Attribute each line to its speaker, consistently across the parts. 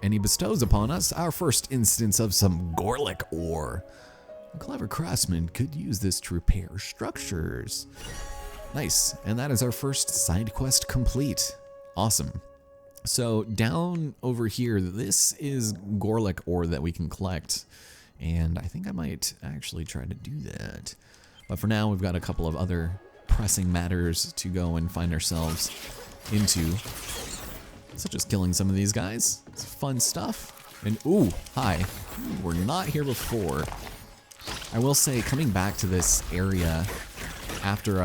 Speaker 1: and he bestows upon us our first instance of some Gorlick ore. A clever craftsman could use this to repair structures. Nice, and that is our first side quest complete. Awesome. So down over here, this is Gorlick ore that we can collect, and I think I might actually try to do that. But for now, we've got a couple of other pressing matters to go and find ourselves into, such as killing some of these guys. It's fun stuff. And ooh, hi. We're not here before. I will say, coming back to this area after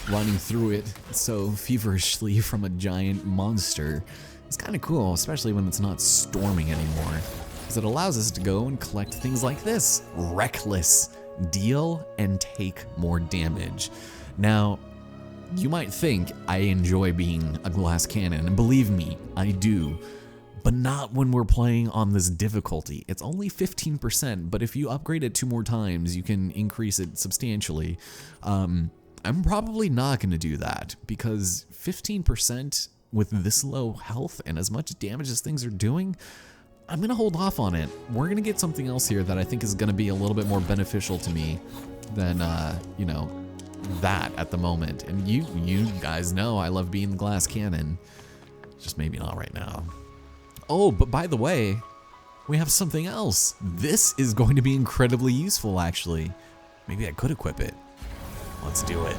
Speaker 1: running through it so feverishly from a giant monster, it's kind of cool, especially when it's not storming anymore, because it allows us to go and collect things like this. Reckless. Deal and take more damage. Now, you might think I enjoy being a glass cannon, and believe me, I do. But not when we're playing on this difficulty. It's only 15%, but if you upgrade it 2 more times, you can increase it substantially. I'm probably not going to do that, because 15% with this low health and as much damage as things are doing, I'm going to hold off on it. We're going to get something else here that I think is going to be a little bit more beneficial to me than, you know, that at the moment. And you guys know I love being the glass cannon. Just maybe not right now. Oh, but by the way, we have something else. This is going to be incredibly useful, actually. Maybe I could equip it. Let's do it.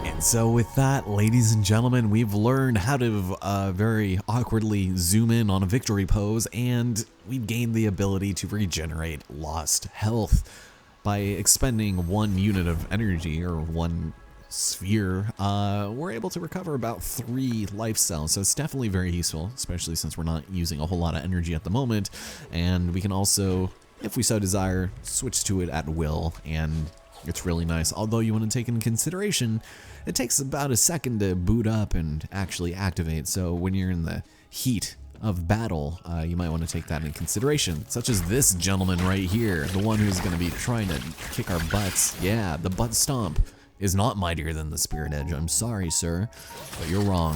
Speaker 1: And so with that, ladies and gentlemen, we've learned how to very awkwardly zoom in on a victory pose, and we've gained the ability to regenerate lost health. By expending 1 unit of energy, or 1 sphere, we're able to recover about 3 life cells, so it's definitely very useful, especially since we're not using a whole lot of energy at the moment, and we can also, if we so desire, switch to it at will, and it's really nice. Although you want to take into consideration, it takes about a second to boot up and actually activate, so when you're in the heat of battle, you might want to take that into consideration, such as this gentleman right here, the one who's going to be trying to kick our butts. Yeah, the butt stomp is not mightier than the Spirit Edge. I'm sorry, sir, but you're wrong.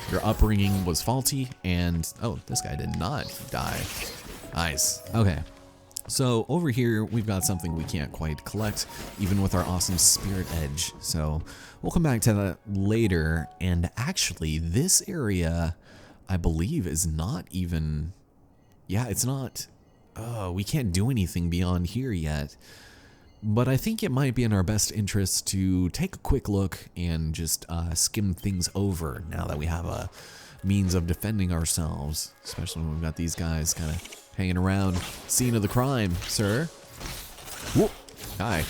Speaker 1: Your upbringing was faulty, and oh, this guy did not die. Nice. Okay. So over here, we've got something we can't quite collect, even with our awesome Spirit Edge. So we'll come back to that later. And actually, this area, I believe, is not even, yeah, it's not, we can't do anything beyond here yet. But I think it might be in our best interest to take a quick look and just skim things over now that we have a means of defending ourselves, especially when we've got these guys kind of hanging around scene of the crime, sir. Whoop. Hi.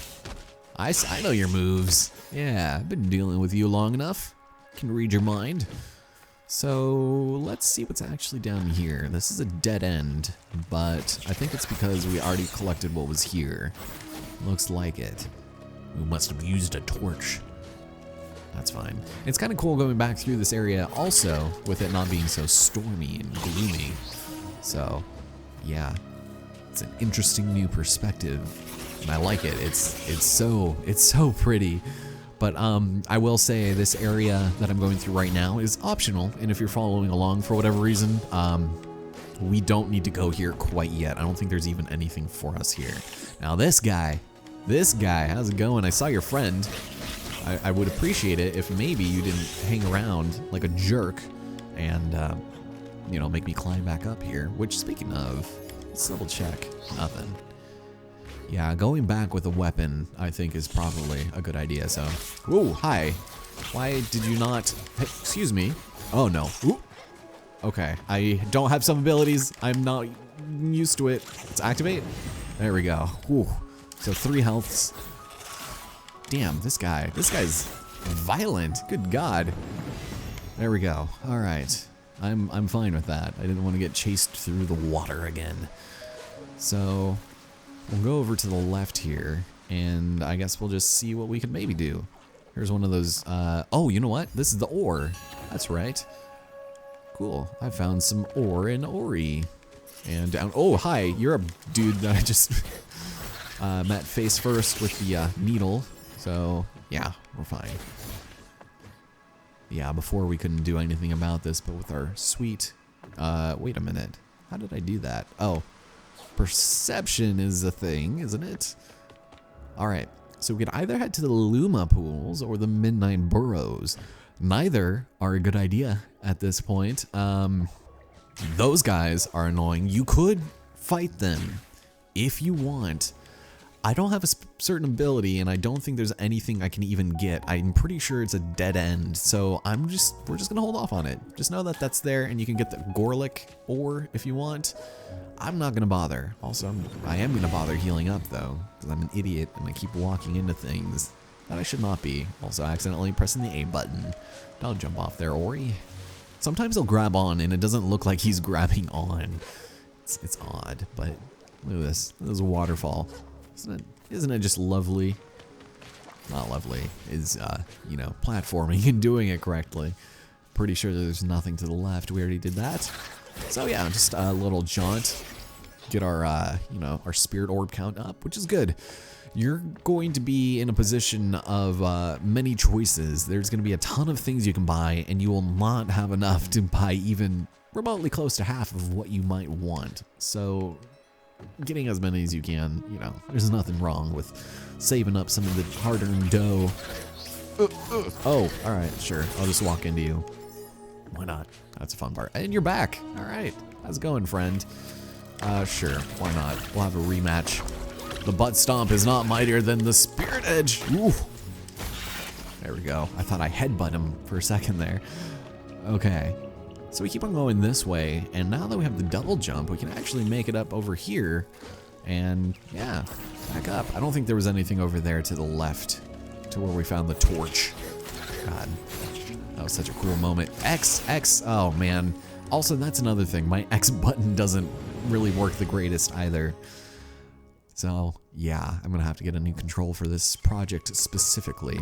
Speaker 1: I know your moves. Yeah, I've been dealing with you long enough. Can read your mind. So let's see what's actually down here. This is a dead end, but I think it's because we already collected what was here. Looks like it. We must have used a torch. That's fine. It's kind of cool going back through this area also, with it not being so stormy and gloomy. So, yeah, it's an interesting new perspective, and I like it. It's so pretty. But I will say this area that I'm going through right now is optional, and if you're following along for whatever reason, we don't need to go here quite yet. I don't think there's even anything for us here. Now this guy, how's it going? I saw your friend. I would appreciate it if maybe you didn't hang around like a jerk and, you know, make me climb back up here. Which, speaking of, let's double check. Nothing. Yeah, going back with a weapon, I think, is probably a good idea, so. Whoa, hi. Why did you not, hey, excuse me. Oh no. Ooh. Okay, I don't have some abilities. I'm not used to it. Let's activate. There we go. Whew. So 3 healths. Damn, this guy's violent. Good God. There we go. All right. I'm fine with that. I didn't want to get chased through the water again. So we'll go over to the left here, and I guess we'll just see what we could maybe do. Here's one of those, oh, you know what? This is the ore. That's right. Cool. I found some ore in Ori. And down, oh, hi, you're a dude that I just met face first with the needle. So, yeah, we're fine. Yeah, before we couldn't do anything about this, but with our sweet... wait a minute. How did I do that? Oh, perception is a thing, isn't it? Alright, so we can either head to the Luma pools or the Midnight Burrows. Neither are a good idea at this point. Those guys are annoying. You could fight them if you want. I don't have a certain ability, and I don't think there's anything I can even get. I'm pretty sure it's a dead end, so we're just gonna hold off on it. Just know that that's there, and you can get the Gorlick ore if you want. I'm not gonna bother. Also, I am gonna bother healing up though, because I'm an idiot and I keep walking into things that I should not be. Also, accidentally pressing the A button. Don't jump off there, Ori. Sometimes he'll grab on, and it doesn't look like he's grabbing on. It's odd, but look at this. This is a waterfall. Isn't it just lovely? Not lovely. Is, you know, platforming and doing it correctly. Pretty sure there's nothing to the left. We already did that. So yeah, just a little jaunt. Get our, you know, our spirit orb count up, which is good. You're going to be in a position of many choices. There's going to be a ton of things you can buy, and you will not have enough to buy even remotely close to half of what you might want. So getting as many as you can, you know, there's nothing wrong with saving up some of the hard-earned dough. Oh, alright, sure. I'll just walk into you. Why not? That's a fun part. And you're back. Alright. How's it going, friend? Sure. Why not? We'll have a rematch. The butt stomp is not mightier than the spirit edge. Ooh. There we go. I thought I headbutt him for a second there. Okay. So we keep on going this way, and now that we have the double jump, we can actually make it up over here, and yeah, back up. I don't think there was anything over there to the left, to where we found the torch. God, that was such a cool moment. X, oh man. Also, that's another thing, my X button doesn't really work the greatest either. So yeah, I'm gonna have to get a new control for this project specifically.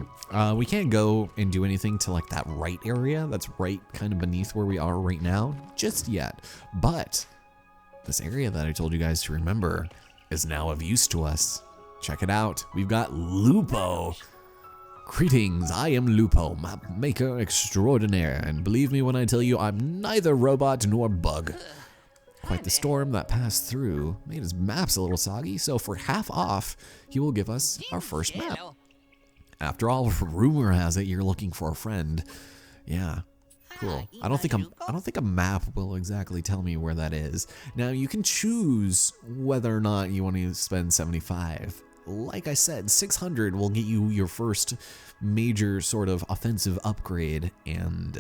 Speaker 1: We can't go and do anything to like that right area that's right kind of beneath where we are right now just yet. But this area that I told you guys to remember is now of use to us. Check it out. We've got Lupo. Greetings, I am Lupo, map maker extraordinaire, and believe me when I tell you I'm neither robot nor bug. Quite the storm that passed through made his maps a little soggy, so for half off, he will give us our first map. After all, rumor has it you're looking for a friend. Yeah, cool. I don't think a map will exactly tell me where that is. Now you can choose whether or not you want to spend 75. Like I said, 600 will get you your first major sort of offensive upgrade, and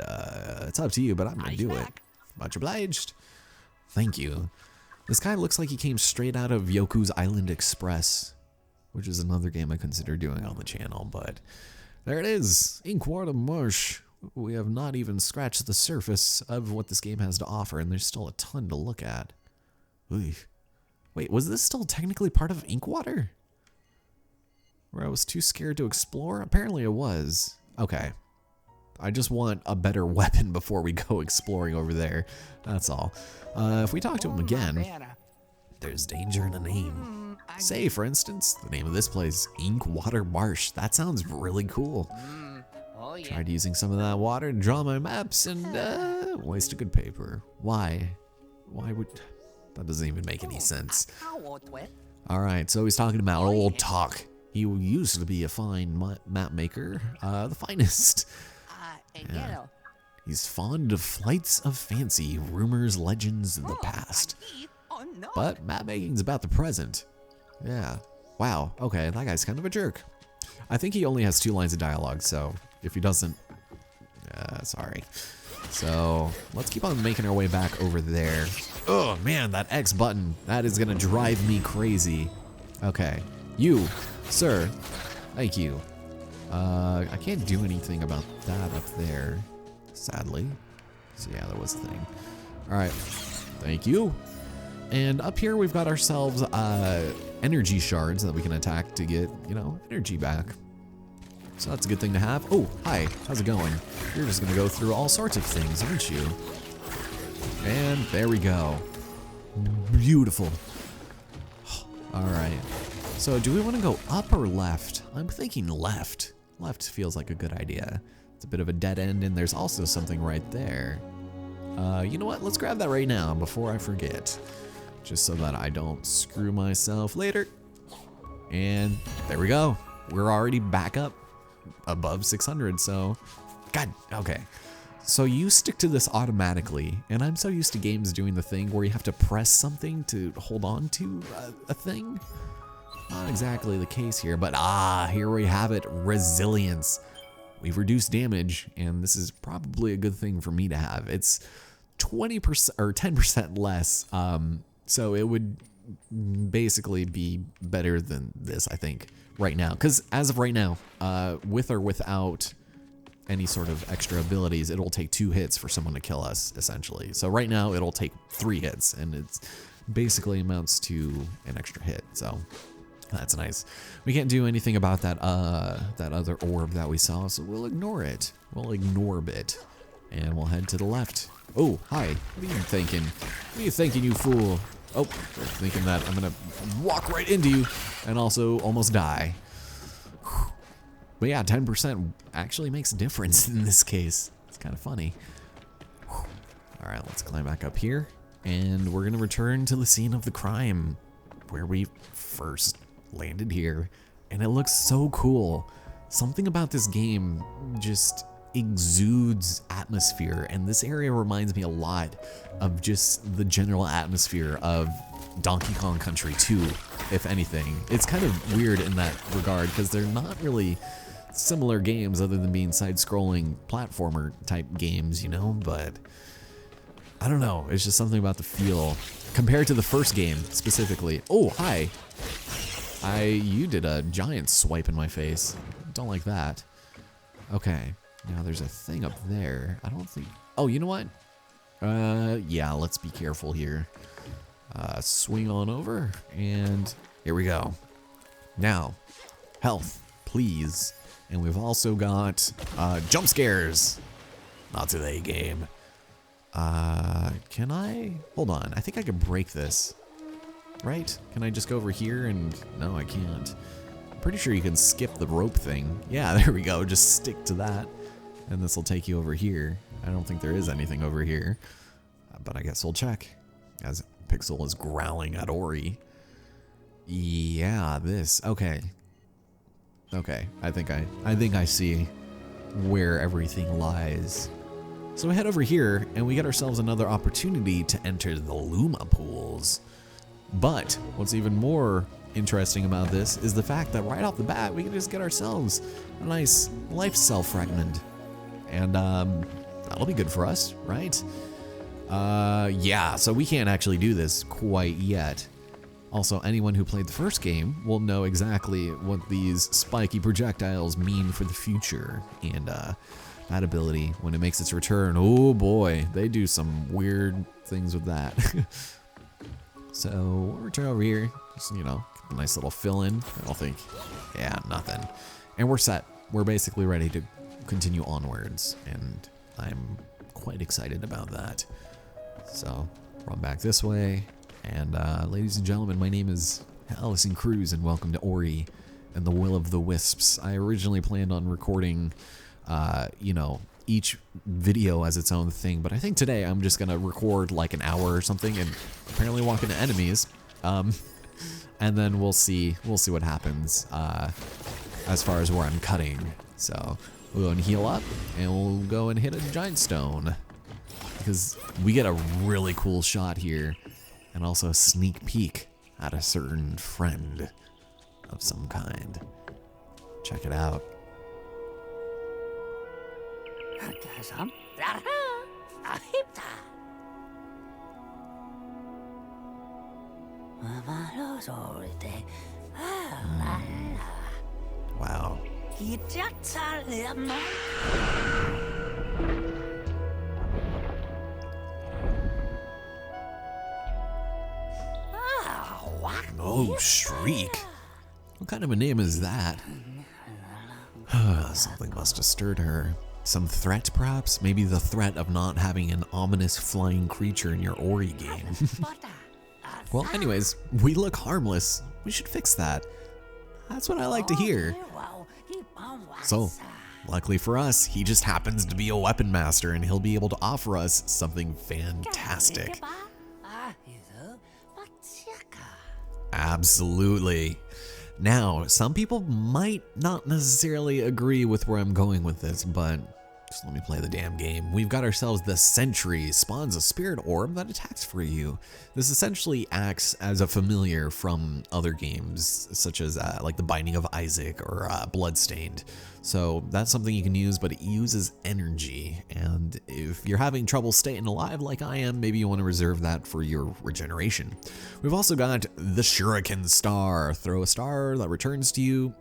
Speaker 1: it's up to you, but I'm gonna do it. Much obliged. Thank you. This guy looks like he came straight out of Yoku's Island Express, which is another game I consider doing on the channel, but there it is, Inkwater Marsh. We have not even scratched the surface of what this game has to offer, and there's still a ton to look at. Ooh. Wait, was this still technically part of Inkwater? Where I was too scared to explore? Apparently it was. Okay. I just want a better weapon before we go exploring over there. That's all. If we talk to him again, there's danger in a name. Say, for instance, the name of this place, Inkwater Marsh. That sounds really cool. Tried using some of that water to draw my maps and wasted good paper. Why? Why would... That doesn't even make any sense. Alright, so he's talking about old talk. He used to be a fine map maker, the finest. Yeah. He's fond of flights of fancy, rumors, legends of the past. But map making's about the present. Yeah. Wow. Okay, that guy's kind of a jerk. I think he only has 2 lines of dialogue, so if he doesn't, sorry. So let's keep on making our way back over there. Oh man, that X button, that is gonna drive me crazy. Okay, you, sir, thank you. I can't do anything about that up there, sadly. So yeah, that was the thing. All right, thank you. And up here we've got ourselves energy shards that we can attack to get, you know, energy back. So that's a good thing to have. Oh, hi, how's it going? You're just gonna go through all sorts of things, aren't you? And there we go. Beautiful. All right. So do we want to go up or left? I'm thinking left. Left feels like a good idea. It's a bit of a dead end, and there's also something right there. You know what? Let's grab that right now before I forget. Just so that I don't screw myself later. And there we go. We're already back up above 600, so... God, okay. So you stick to this automatically, and I'm so used to games doing the thing where you have to press something to hold on to a thing. Not exactly the case here, but here we have it, resilience. We've reduced damage, and this is probably a good thing for me to have. It's 20% or 10% less, so it would basically be better than this, I think, right now. Because as of right now, with or without any sort of extra abilities, it'll take 2 hits for someone to kill us, essentially. So right now, it'll take 3 hits, and it's basically amounts to an extra hit, so that's nice. We can't do anything about that that other orb that we saw, so we'll ignore it. We'll ignore it, and we'll head to the left. Oh, hi. What are you thinking? What are you thinking, you fool? Oh, thinking that I'm gonna walk right into you and also almost die. But yeah, 10% actually makes a difference in this case. It's kind of funny. All right, let's climb back up here, and we're gonna return to the scene of the crime where we first landed here, and it looks so cool. Something about this game just exudes atmosphere, and this area reminds me a lot of just the general atmosphere of Donkey Kong Country 2, if anything. It's kind of weird in that regard because they're not really similar games other than being side-scrolling platformer type games, you know, but I don't know, it's just something about the feel compared to the first game specifically. Oh, hi. You did a giant swipe in my face. Don't like that. Okay, now there's a thing up there. I don't think, oh, you know what? Yeah, let's be careful here. Swing on over, and here we go. Now, health, please. And we've also got jump scares. Not today, game. Can I? Hold on, I think I could break this. Right? Can I just go over here and... No, I can't. I'm pretty sure you can skip the rope thing. Yeah, there we go, just stick to that. And this will take you over here. I don't think there is anything over here. But I guess we'll check. As Pixel is growling at Ori. Yeah, this. Okay. Okay, I think I see where everything lies. So we head over here, and we get ourselves another opportunity to enter the Luma pools. But what's even more interesting about this is the fact that right off the bat, we can just get ourselves a nice life cell fragment. And that'll be good for us, right? Yeah, so we can't actually do this quite yet. Also, anyone who played the first game will know exactly what these spiky projectiles mean for the future. And that ability, when it makes its return, oh boy, they do some weird things with that. So we'll return over here, just, you know, a nice little fill in. I don't think, yeah, nothing. And we're set. We're basically ready to continue onwards, and I'm quite excited about that. So run back this way. And ladies and gentlemen, my name is Allison Cruz, and welcome to Ori and the Will of the Wisps. I originally planned on recording, you know, each video as its own thing, but I think today I'm just gonna record like an hour or something and apparently walk into enemies, and then we'll see what happens as far as where I'm cutting. So we'll go and heal up, and we'll go and hit a giant stone because we get a really cool shot here. And also a sneak peek at a certain friend of some kind. Check it out. Wow. Oh, Shriek. What kind of a name is that? Something must have stirred her. Some threat, perhaps? Maybe the threat of not having an ominous flying creature in your Ori game. Well, anyways, we look harmless. We should fix that. That's what I like to hear. So, luckily for us, he just happens to be a weapon master and he'll be able to offer us something fantastic. Absolutely. Now, some people might not necessarily agree with where I'm going with this, but just let me play the damn game. We've got ourselves the Sentry, spawns a spirit orb that attacks for you. This essentially acts as a familiar from other games, such as like the Binding of Isaac or Bloodstained. So that's something you can use, but it uses energy. And if you're having trouble staying alive like I am, maybe you want to reserve that for your regeneration. We've also got the Shuriken Star. Throw a star that returns to you.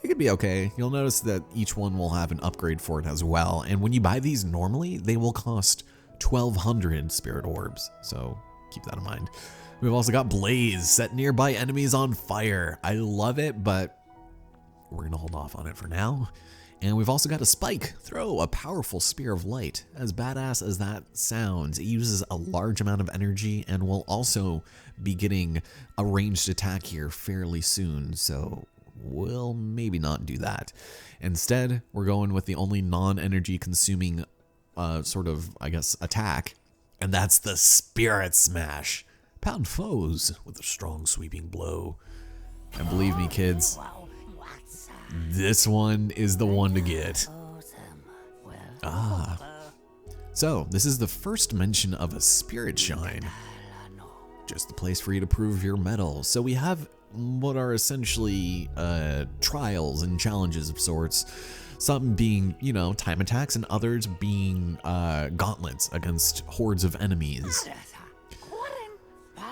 Speaker 1: It could be okay. You'll notice that each one will have an upgrade for it as well. And when you buy these normally, they will cost 1,200 spirit orbs. So keep that in mind. We've also got Blaze, set nearby enemies on fire. I love it, but we're gonna hold off on it for now. And we've also got a Spike, throw a powerful spear of light. As badass as that sounds, it uses a large amount of energy and will also be getting a ranged attack here fairly soon. So we'll maybe not do that. Instead, we're going with the only non-energy consuming sort of, I guess, attack. And that's the Spirit Smash. Pound foes with a strong sweeping blow. And believe me, kids, this one is the one to get. So this is the first mention of a Spirit Shine. Just the place for you to prove your mettle. So we have what are essentially trials and challenges of sorts. Some being, you know, time attacks, and others being gauntlets against hordes of enemies.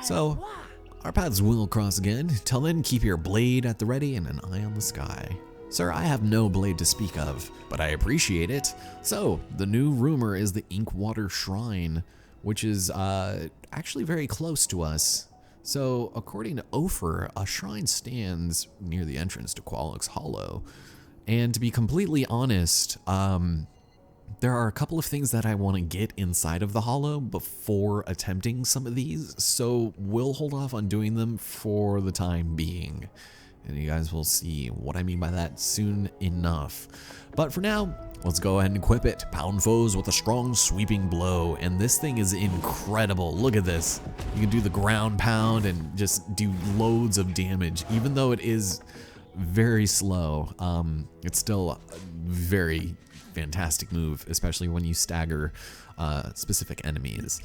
Speaker 1: So our paths will cross again. Till then, keep your blade at the ready and an eye on the sky. Sir, I have no blade to speak of, but I appreciate it. So, the new rumor is the Inkwater Shrine, which is actually very close to us. So, according to Ophir, a shrine stands near the entrance to Qualix Hollow. And to be completely honest, there are a couple of things that I want to get inside of the Hollow before attempting some of these, so we'll hold off on doing them for the time being. And you guys will see what I mean by that soon enough. But for now, let's go ahead and equip it. Pound foes with a strong sweeping blow. And this thing is incredible. Look at this. You can do the ground pound and just do loads of damage. Even though it is very slow, it's still a very fantastic move, especially when you stagger specific enemies.